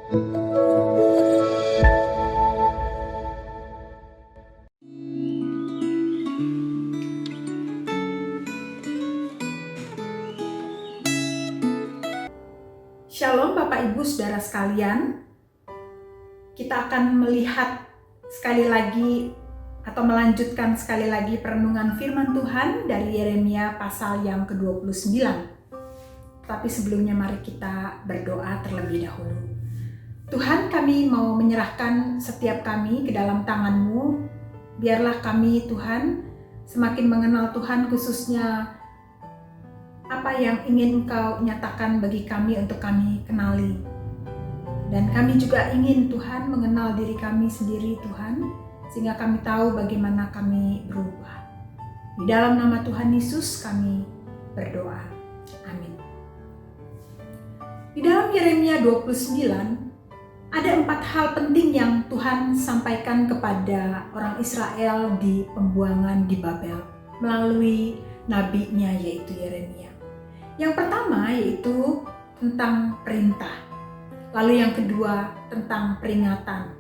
Shalom Bapak Ibu Saudara sekalian, kita akan melihat sekali lagi atau melanjutkan sekali lagi perenungan firman Tuhan dari Yeremia pasal yang ke-29. Tapi sebelumnya mari kita berdoa terlebih dahulu. Tuhan, kami mau menyerahkan setiap kami ke dalam tangan-Mu. Biarlah kami Tuhan semakin mengenal Tuhan, khususnya apa yang ingin Engkau nyatakan bagi kami untuk kami kenali. Dan kami juga ingin Tuhan mengenal diri kami sendiri Tuhan, sehingga kami tahu bagaimana kami berubah. Di dalam nama Tuhan Yesus kami berdoa. Amin. Di dalam Yeremia 29 ada 4 hal penting yang Tuhan sampaikan kepada orang Israel di pembuangan di Babel melalui nabinya yaitu Yeremia. Yang pertama yaitu tentang perintah, lalu yang kedua tentang peringatan,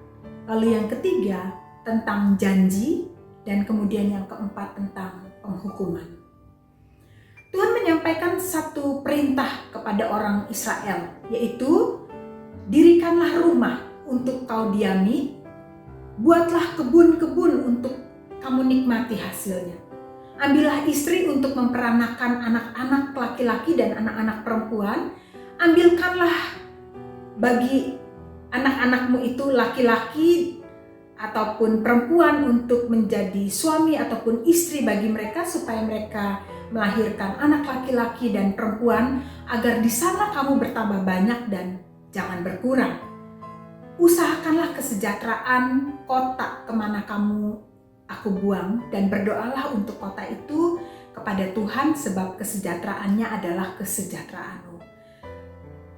lalu yang ketiga tentang janji, dan kemudian yang keempat tentang penghukuman. Tuhan menyampaikan satu perintah kepada orang Israel, yaitu dirikanlah rumah untuk kau diami, buatlah kebun-kebun untuk kamu nikmati hasilnya. Ambillah istri untuk memperanakan anak-anak laki-laki dan anak-anak perempuan. Ambilkanlah bagi anak-anakmu itu laki-laki ataupun perempuan untuk menjadi suami ataupun istri bagi mereka, supaya mereka melahirkan anak laki-laki dan perempuan, agar di sana kamu bertambah banyak dan jangan berkurang. Usahakanlah kesejahteraan kota kemana aku buang, dan berdoalah untuk kota itu kepada Tuhan, sebab kesejahteraannya adalah kesejahteraanmu.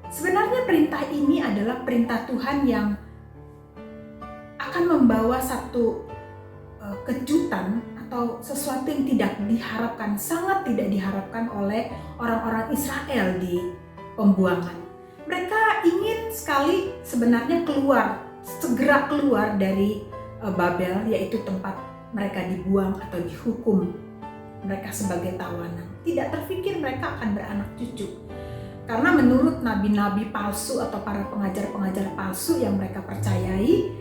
Sebenarnya perintah ini adalah perintah Tuhan yang akan membawa satu kejutan atau sesuatu yang tidak diharapkan, sangat tidak diharapkan oleh orang-orang Israel di pembuangan. Mereka ingin sekali sebenarnya segera keluar dari Babel, yaitu tempat mereka dibuang atau dihukum, mereka sebagai tawanan. Tidak terfikir mereka akan beranak cucu. Karena menurut nabi-nabi palsu atau para pengajar-pengajar palsu yang mereka percayai,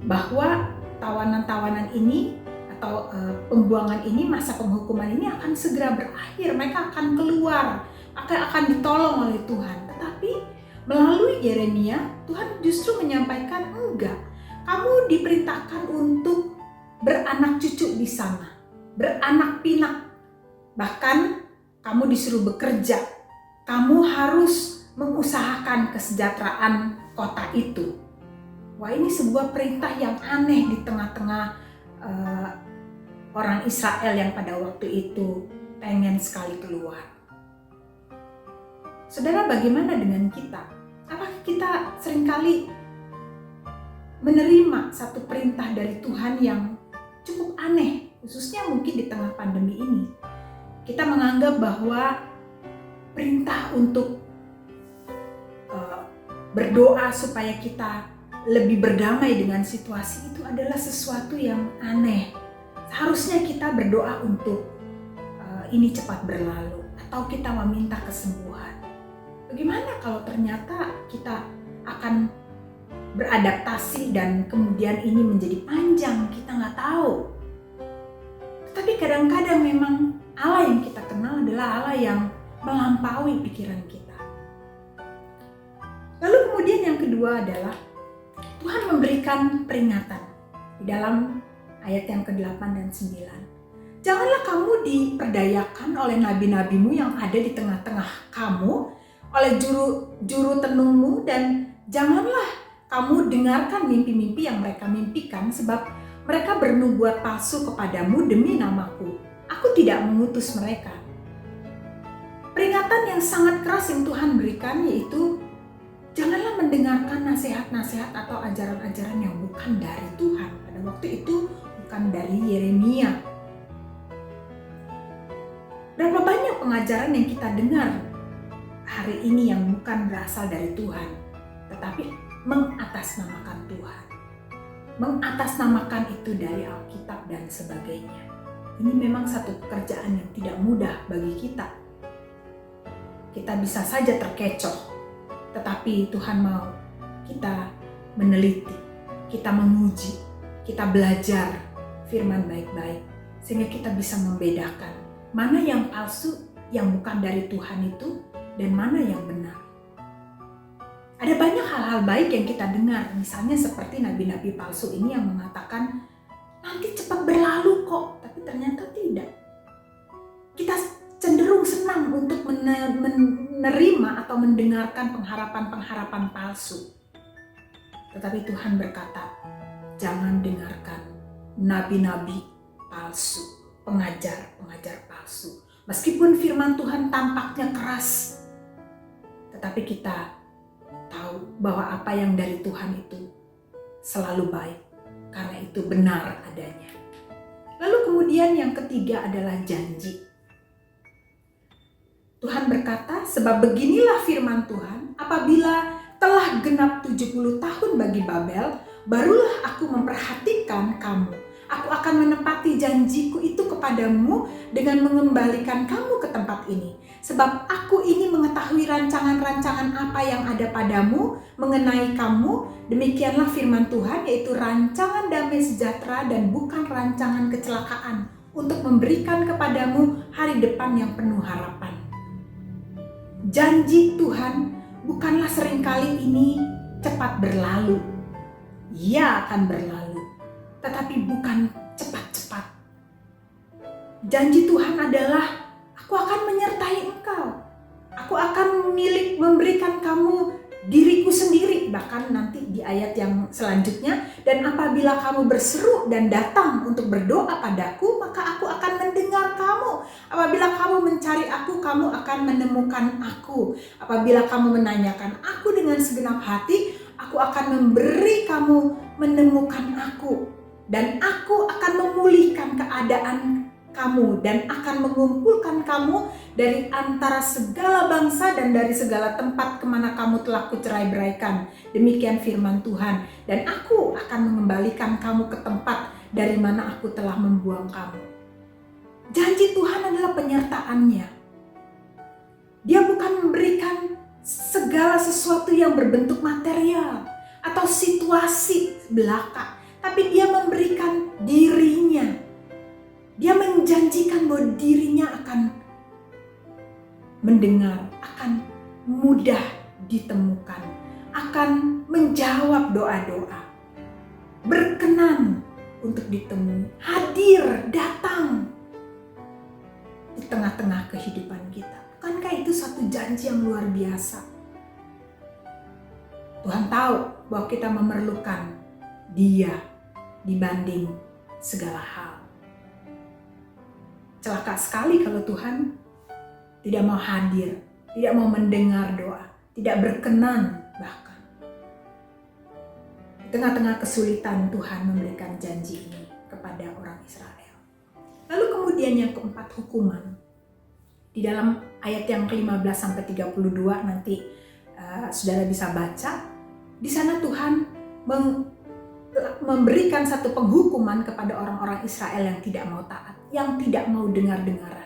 bahwa tawanan-tawanan ini atau pembuangan ini, masa penghukuman ini akan segera berakhir. Mereka akan keluar, akan ditolong oleh Tuhan. Tetapi melalui Yeremia, Tuhan justru menyampaikan enggak. Kamu diperintahkan untuk beranak cucu di sana, beranak pinak, bahkan kamu disuruh bekerja. Kamu harus mengusahakan kesejahteraan kota itu. Wah, ini sebuah perintah yang aneh di tengah-tengah orang Israel yang pada waktu itu pengen sekali keluar. Saudara, bagaimana dengan kita? Apakah kita seringkali menerima satu perintah dari Tuhan yang cukup aneh, khususnya mungkin di tengah pandemi ini? Kita menganggap bahwa perintah untuk berdoa supaya kita lebih berdamai dengan situasi itu adalah sesuatu yang aneh. Seharusnya kita berdoa untuk ini cepat berlalu, atau kita meminta kesembuhan. Bagaimana kalau ternyata kita akan beradaptasi dan kemudian ini menjadi panjang, kita nggak tahu. Tetapi kadang-kadang memang Allah yang kita kenal adalah Allah yang melampaui pikiran kita. Lalu kemudian yang kedua adalah Tuhan memberikan peringatan di dalam ayat yang ke-8 dan 9. Janganlah kamu diperdayakan oleh nabi-nabimu yang ada di tengah-tengah kamu, oleh juru tenungmu, dan janganlah kamu dengarkan mimpi-mimpi yang mereka mimpikan, sebab mereka bernubuat palsu kepadamu demi namaku. Aku tidak mengutus mereka. Peringatan yang sangat keras yang Tuhan berikan yaitu janganlah mendengarkan nasihat-nasihat atau ajaran-ajaran yang bukan dari Tuhan. Pada waktu itu bukan dari Yeremia. Berapa banyak pengajaran yang kita dengar hari ini yang bukan berasal dari Tuhan, tetapi mengatasnamakan Tuhan. Mengatasnamakan itu dari Alkitab dan sebagainya. Ini memang satu pekerjaan yang tidak mudah bagi kita. Kita bisa saja terkecoh, tetapi Tuhan mau kita meneliti, kita menguji, kita belajar firman baik-baik, sehingga kita bisa membedakan mana yang palsu, yang bukan dari Tuhan itu, dan mana yang benar. Ada banyak hal-hal baik yang kita dengar, misalnya seperti nabi-nabi palsu ini yang mengatakan nanti cepat berlalu kok, tapi ternyata tidak. Kita cenderung senang untuk menerima atau mendengarkan pengharapan-pengharapan palsu. Tetapi Tuhan berkata, jangan dengarkan nabi-nabi palsu, pengajar-pengajar palsu. Meskipun firman Tuhan tampaknya keras, tetapi kita tahu bahwa apa yang dari Tuhan itu selalu baik, karena itu benar adanya. Lalu kemudian yang ketiga adalah janji. Tuhan berkata, sebab beginilah firman Tuhan, apabila telah genap 70 tahun bagi Babel, barulah aku memperhatikan kamu. Aku akan menepati janjiku itu kepadamu dengan mengembalikan kamu ke tempat ini. Sebab aku ini mengetahui rancangan-rancangan apa yang ada padamu mengenai kamu. Demikianlah firman Tuhan, yaitu rancangan damai sejahtera dan bukan rancangan kecelakaan, untuk memberikan kepadamu hari depan yang penuh harapan. Janji Tuhan bukanlah seringkali ini cepat berlalu. Ia akan berlalu, tetapi bukan cepat-cepat. Janji Tuhan adalah, aku akan menyertai engkau. Aku akan memberikan kamu diriku sendiri. Bahkan nanti di ayat yang selanjutnya, dan apabila kamu berseru dan datang untuk berdoa padaku, maka aku akan mendengar kamu. Apabila kamu mencari aku, kamu akan menemukan aku. Apabila kamu menanyakan aku dengan segenap hati, aku akan memberi kamu menemukan aku. Dan aku akan memulihkan keadaan kamu dan akan mengumpulkan kamu dari antara segala bangsa dan dari segala tempat kemana kamu telah kucerai-beraikan. Demikian firman Tuhan. Dan aku akan mengembalikan kamu ke tempat dari mana aku telah membuang kamu. Janji Tuhan adalah penyertaannya. Dia bukan memberikan segala sesuatu yang berbentuk material atau situasi belaka, tapi dia memberikan dirinya. Dia menjanjikan bahwa dirinya akan mendengar, akan mudah ditemukan, akan menjawab doa-doa, berkenan untuk ditemui, hadir, datang di tengah-tengah kehidupan kita. Bukankah itu satu janji yang luar biasa? Tuhan tahu bahwa kita memerlukan Dia dibanding segala hal. Celaka sekali kalau Tuhan tidak mau hadir, tidak mau mendengar doa, tidak berkenan bahkan. Di tengah-tengah kesulitan Tuhan memberikan janji ini kepada orang Israel. Lalu kemudian yang keempat, hukuman. Di dalam ayat yang ke-15 sampai 32 nanti saudara bisa baca. Di sana Tuhan memberikan satu penghukuman kepada orang-orang Israel yang tidak mau taat, yang tidak mau dengar-dengaran.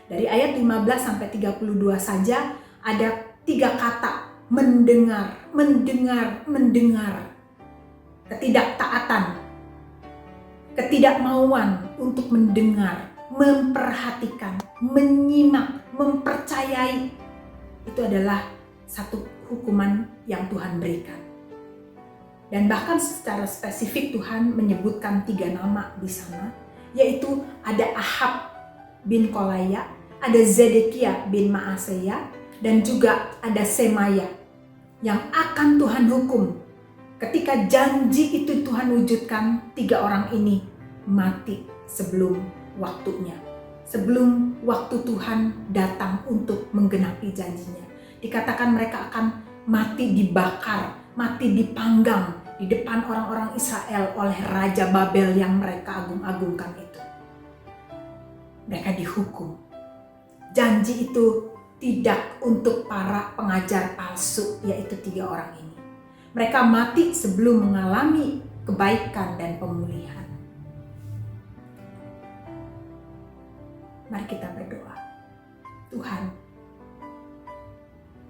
Dari ayat 15 sampai 32 saja ada 3 kata, mendengar, mendengar, mendengar. Ketidaktaatan, ketidakmauan untuk mendengar, memperhatikan, menyimak, mempercayai. Itu adalah satu hukuman yang Tuhan berikan. Dan bahkan secara spesifik Tuhan menyebutkan 3 nama di sana, yaitu ada Ahab bin Kolaya, ada Zedekia bin Maaseya, dan juga ada Semaya yang akan Tuhan hukum. Ketika janji itu Tuhan wujudkan, 3 orang ini mati sebelum waktunya, sebelum waktu Tuhan datang untuk menggenapi janjinya. Dikatakan mereka akan mati dibakar, mati dipanggang di depan orang-orang Israel oleh Raja Babel yang mereka agung-agungkan itu. Mereka dihukum. Janji itu tidak untuk para pengajar palsu, yaitu 3 orang ini. Mereka mati sebelum mengalami kebaikan dan pemulihan. Mari kita berdoa. Tuhan,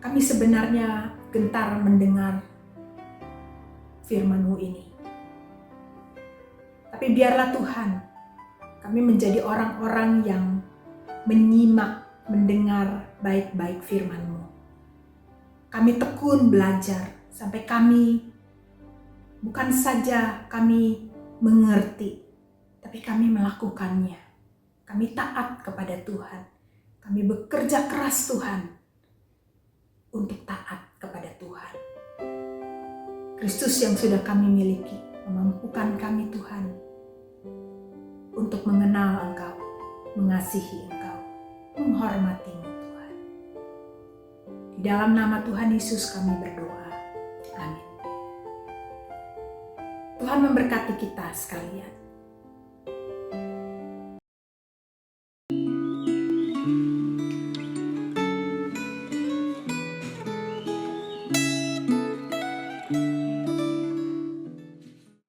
kami sebenarnya gentar mendengar firman-Mu ini. Tapi biarlah Tuhan, kami menjadi orang-orang yang menyimak, mendengar baik-baik firman-Mu. Kami tekun belajar sampai kami bukan saja kami mengerti, tapi kami melakukannya. Kami taat kepada Tuhan. Kami bekerja keras Tuhan untuk taat kepada Tuhan. Kristus yang sudah kami miliki memampukan kami Tuhan untuk mengenal Engkau, mengasihi Engkau, menghormati-Mu Tuhan. Di dalam nama Tuhan Yesus kami berdoa. Amin. Tuhan memberkati kita sekalian.